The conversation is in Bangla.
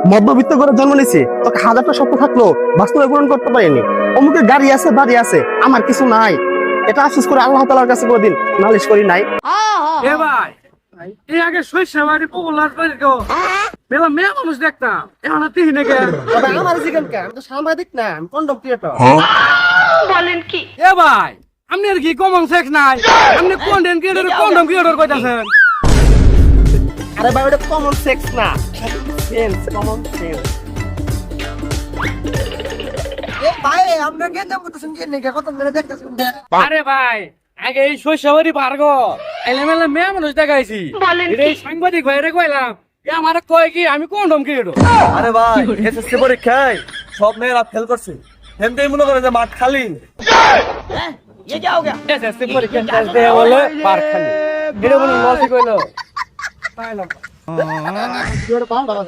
মধ্যবিত্ত করে জন্ম নিয়েছি, তোকে হাজারটা স্বপ্ন থাকলো বাস্তবে পূরণ করতে পারিনি। অমুকের গাড়ি আছে, বাড়ি আছে, আমার কিছু নাই। এটা আফসোস করে আল্লাহ তাআলার কাছে কোনোদিন নালিশ করি নাই। এ ভাই এই আগে শৈশব বাড়ি পপুলার করে কেউ মেলা মেয়ে মানুষ দেখতাম এখন আর তিহি নাকি আমার জিগান কে, আমি তো সাংবাদিক না, আমি কন্ডম ক্রিয়েটর। এ ভাই আপনি আর কি কমন সেক্স নাই আপনি কন্টেন্ট ক্রিয়েটর কন্ডম ক্রিয়েটর কইতাছেন আরে ভাই ওটা কমন সেক্স না, সেন্স, কমন সেন্স। ভাই আমরা কেন বলতেছেন যে নেগা কত মেরে দেখতেছেন? আরে ভাই আগে এই শৈশব বাড়ি পারগো এলেমেলে মেয়ে মানুষ দেখাইছি এটা এই সাংবাদিক ভাইরে কইলাম এ আমার কয় কি আমি কন্ডম ক্রিয়েটর আরে ভাই এসএসসি পরীক্ষায় সব মেয়েরা ফেল করছে, হেমতেই মনে করে যে মাঠ খালি। এসএসসি পরীক্ষা শেষ দিয়ে বলে পার খালি এটা বলে লসই কইলো জোরে পাও বাবা।